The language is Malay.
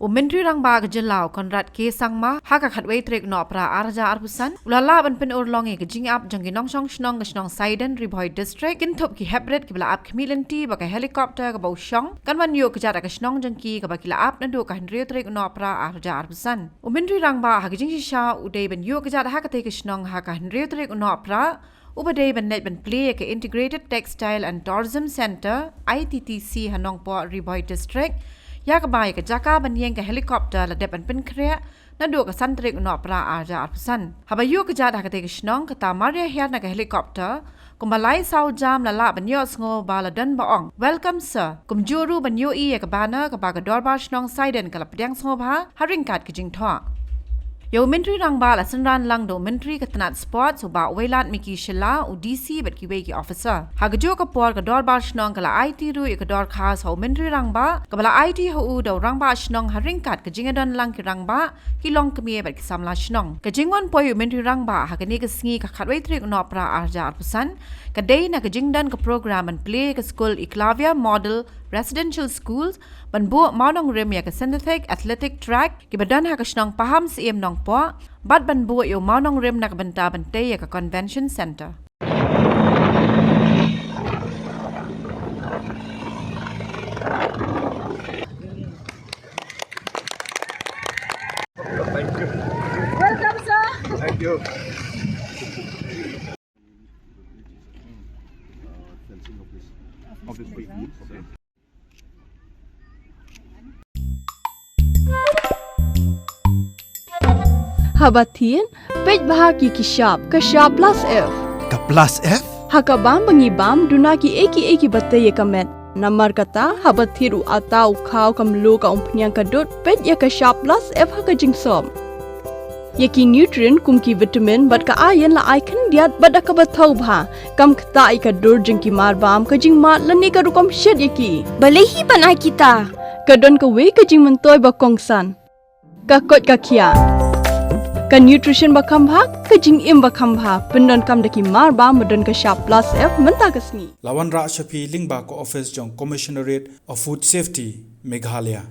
Menteri Rang Ba ke Jelau Konrad K Sangma haka khatwei trek no pra arja arpusan ulala ban pen urlong e ke jing up jang Nong Shnong ke Saiden Riboy district kin thop ki hebret ki bla up khmilanti ba ka helicopter ka baushong kan man yo ke jara ke Shnong jang ki ka ba ki la up na do ka henrio trek no pra arja arpusan Menteri Rang Ba haka jing sha udai ban yo ke jara haka te ke Shnong haka henrio trek no pra Ubadai ban net ban play ke Integrated Textile and Tourism Center ITTC Hanong Po Riboy district ya ka bai ka jaka ban yeng ka helicopter la de ban pen krea na do ka san trek no pra arja arpusan habayu ka jada ka te ke Shnong ka ta maria hiar na ka helicopter kum balai sau jam la la ban yo sngo ba la dan ba ong welcome sir kum juru ban yo I ka bana ka ba ka dor ba Shnong Saiden ka la pdang sngo ba haring kat ki jing tho Yo Menteri Rang Ba la sanran lang do Menteri ka tanat sport so ba welat miki shila u DC bat ki weki officer hagajo ka por ka dor ba Shnong ka la IT ru ka dor khas ho Menteri Rang Ba ka bala IT ho u do Rang Ba Shnong haring kat ka jingadon lang ki Rang Ba ki long kemie bat ki samla Shnong ka jingwan po yo Menteri Rang Ba ha ka ni ka sngi ka khatwei trik no pra arja arpusan ka dei na ka jingdan ka program and play ka school Iklavia model residential schools ban bu maunong rim ya ka synthetic athletic track ki badan ha ka Shnong paham siem nong po bat ban bu yo maunong rim na ka banta bante ya ka convention center Welcome sir. Thank you. Of this week. Okay. Habatin, pej bahagi ki sharp plus F. Ka plus F? Hakabam bangibam duna ki eki batte ye kamet. Namar kata habathiru atau khau kamlu ka umpnyang kadut pej ya ka sharp plus F haka jingsom. Yaki nutrient kum ki vitamin bat ka iron la icon diat bat ka bathau bha kam khta I ka dur jing ki mar bam ka jing mat lani ka rukom shed yaki. Balehi panai kita. Ka don ka we ka jing mentoy ba kongsan. Ka kot ka khia. Ka nutrition ba khambha ka jing im ba khambha pendon kam daki mar ba modon ka sharp plus F menta ka sngi Lawan Ra Shafi Lingba ko office jong Commissionerate of Food Safety Meghalaya